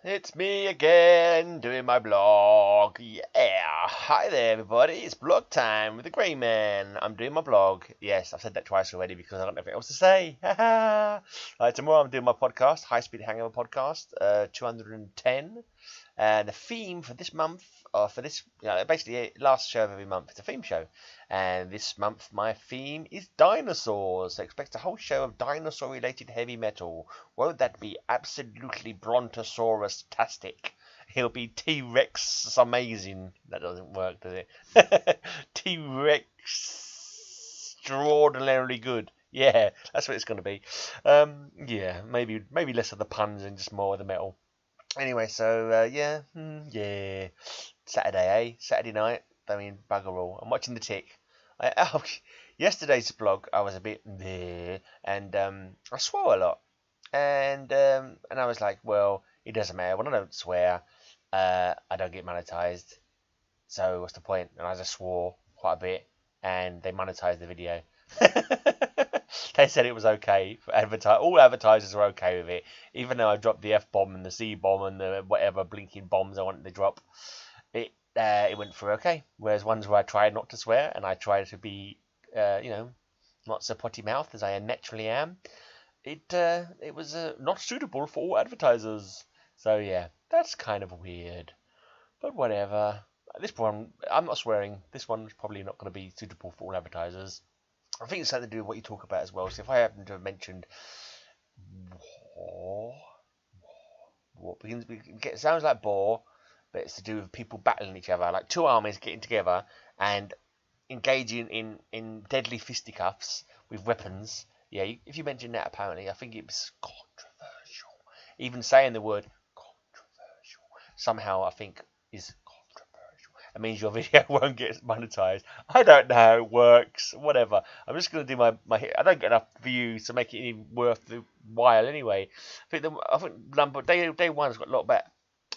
It's me again, doing my blog. Yeah, hi there everybody, it's blog time with the Grey Man. I'm doing my blog. Yes, I've said that twice already because I don't know anything else to say. Tomorrow I'm doing my podcast, High Speed Hangover Podcast, 210. And the theme for this month, or for this, basically last show of every month, it's a theme show. And this month my theme is dinosaurs. So expect a whole show of dinosaur-related heavy metal. Won't that be absolutely Brontosaurus-tastic? He'll be T-Rex amazing. That doesn't work, does it? T-Rex extraordinarily good. Yeah, that's what it's going to be. Yeah, maybe less of the puns and just more of the metal. Anyway, so yeah, Saturday, Saturday night. I mean, bugger all. I'm watching The Tick. Yesterday's blog, I was a bit there, and I swore a lot, and I was like, well, it doesn't matter. When I don't swear, I don't get monetized. So what's the point? And I just swore quite a bit, and they monetized the video. They said it was okay for advertise. All advertisers are okay with it, even though I dropped the F bomb and the C bomb and the whatever blinking bombs I wanted to drop. It went through okay. Whereas ones where I tried not to swear and I tried to be, not so potty mouthed as I naturally am, it was not suitable for all advertisers. So yeah, that's kind of weird, but whatever. This one, I'm not swearing. This one's probably not going to be suitable for all advertisers. I think it's something to do with what you talk about as well. So if I happen to have mentioned war begins, it sounds like bore, but it's to do with people battling each other, like two armies getting together and engaging in deadly fisticuffs with weapons. Yeah, if you mention that, apparently, I think it's controversial. Even saying the word controversial somehow, I think, is controversial. It means your video won't get monetized. I don't know how it works. Whatever. I'm just going to do my. I don't get enough views to make it any worth the while anyway. I think number day one's got a lot about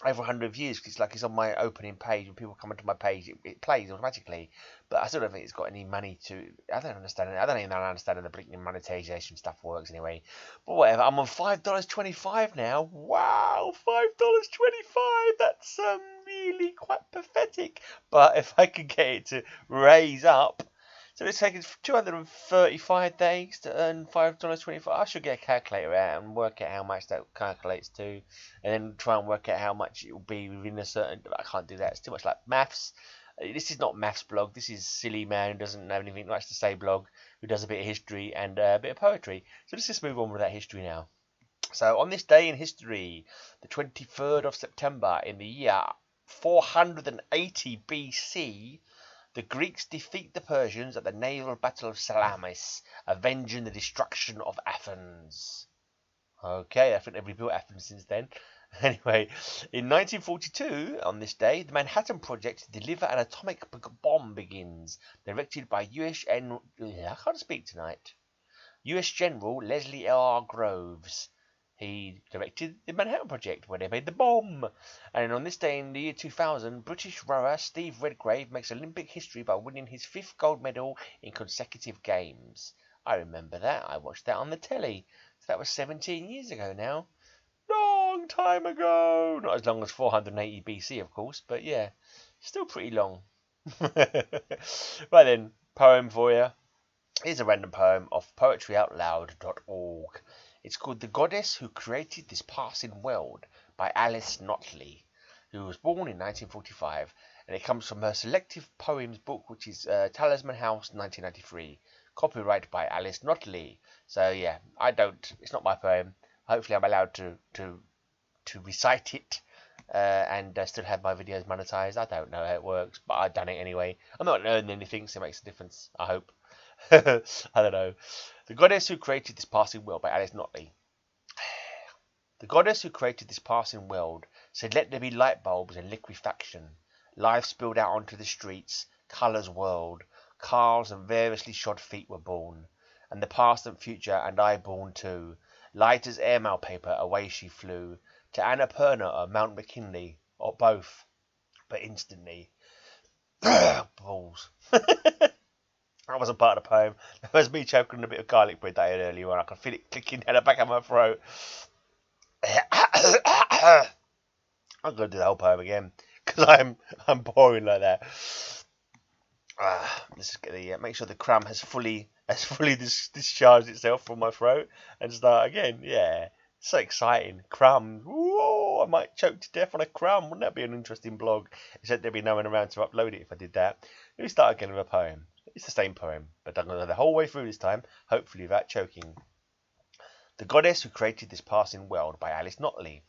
over 100 views. It's like it's on my opening page. When people come onto my page, it plays automatically. But I still don't think it's got any money to. I don't understand it. I don't even understand how the blinking monetization stuff works anyway. But whatever. I'm on $5.25 now. Wow, $5.25. That's really quite pathetic. But if I could get it to raise up. So it's taken 235 days to earn $5.25. I should get a calculator out and work out how much that calculates to, and then try and work out how much it will be within a certain. I can't do that. It's too much like maths. This is not maths blog. This is silly man who doesn't have anything much to say blog, who does a bit of history and a bit of poetry. So let's just move on with that history now. So on this day in history, the 23rd of September in the year 480 BC. The Greeks defeat the Persians at the naval battle of Salamis, avenging the destruction of Athens. Okay, I think they've rebuilt Athens since then. Anyway, in 1942, on this day, the Manhattan Project to deliver an atomic bomb begins, directed by I can't speak tonight. U.S. General Leslie R. Groves. He directed the Manhattan Project when they made the bomb. And on this day in the year 2000, British rower Steve Redgrave makes Olympic history by winning his 5th gold medal in consecutive games. I remember that. I watched that on the telly. So that was 17 years ago now. Long time ago. Not as long as 480 BC, of course, but yeah, still pretty long. Right then, poem for you. Here's a random poem off poetryoutloud.org. It's called The Goddess Who Created This Passing World by Alice Notley, who was born in 1945, and it comes from her selective poems book, which is Talisman House 1993, copyright by Alice Notley. So yeah, it's not my poem. Hopefully I'm allowed to recite it and still have my videos monetized. I don't know how it works, but I've done it anyway. I'm not earning anything, so it makes a difference, I hope. I don't know. The Goddess Who Created This Passing World by Alice Notley. The goddess who created this passing world said, let there be light bulbs and liquefaction. Life spilled out onto the streets, colours whirled, cars and variously shod feet were born, and the past and future and I born too. Light as airmail paper, away she flew, to Annapurna or Mount McKinley, or both, but instantly. Balls. That wasn't part of the poem. That was me choking on a bit of garlic bread that I had earlier on. I could feel it clicking down the back of my throat. I'm gonna do the whole poem again because I'm boring like that. Let's just get the make sure the crumb has fully discharged itself from my throat and start again. Yeah, so exciting. Crumb. Whoa, I might choke to death on a crumb. Wouldn't that be an interesting blog? Except there'd be no one around to upload it if I did that. Let me start again with a poem. It's the same poem, but I'm going to go the whole way through this time, hopefully without choking. The Goddess Who Created This Passing World by Alice Notley.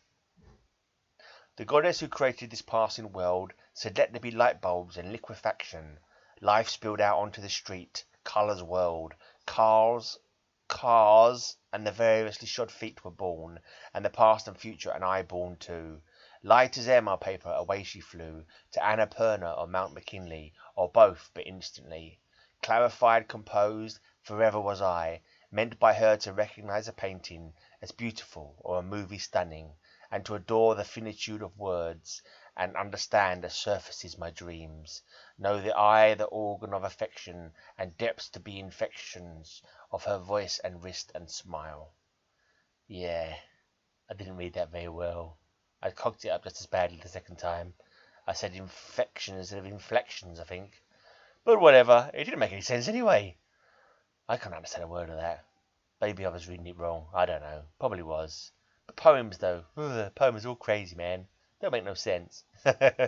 The Goddess who created this passing world said let there be light bulbs and liquefaction. Life spilled out onto the street, colours whirled, cars, and the variously shod feet were born, and the past and future and I born too. Light as air, my paper, away she flew, to Annapurna or Mount McKinley, or both, but instantly. Clarified, composed, forever was I, meant by her to recognise a painting as beautiful or a movie stunning, and to adore the finitude of words, and understand as surfaces my dreams. Know the eye the organ of affection, and depths to be infections of her voice and wrist and smile. Yeah, I didn't read that very well. I cocked it up just as badly the second time. I said infection instead of inflections, I think. But whatever, it didn't make any sense anyway. I can't understand a word of that. Maybe I was reading it wrong. I don't know. Probably was. But poems, though. Poems are all crazy, man. Don't make no sense. I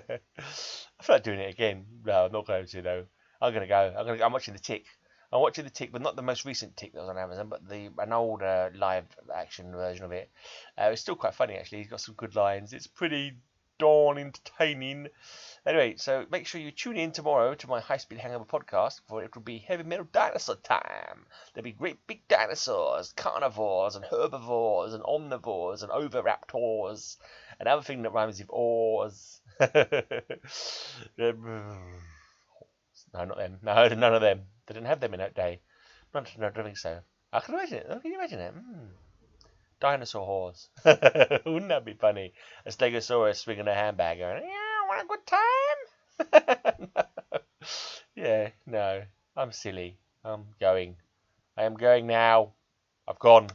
feel like doing it again. No, I'm not going to, though. I'm going to go. I'm watching The Tick. I'm watching The Tick, but not the most recent Tick that was on Amazon, but an old live action version of it. It's still quite funny, actually. He's got some good lines. It's pretty darn entertaining. Anyway, so make sure you tune in tomorrow to my High Speed Hangover podcast, for it will be heavy metal dinosaur time. There'll be great big dinosaurs, carnivores and herbivores and omnivores and oviraptors and everything that rhymes with oars. No, not them. No, none of them. They didn't have them in that day. No, I don't think so. I can imagine it. Can you imagine it? Dinosaur horse. Wouldn't that be funny? A Stegosaurus swinging a handbag going, yeah, want a good time? No. Yeah, no. I'm silly. I'm going. I am going now. I've gone.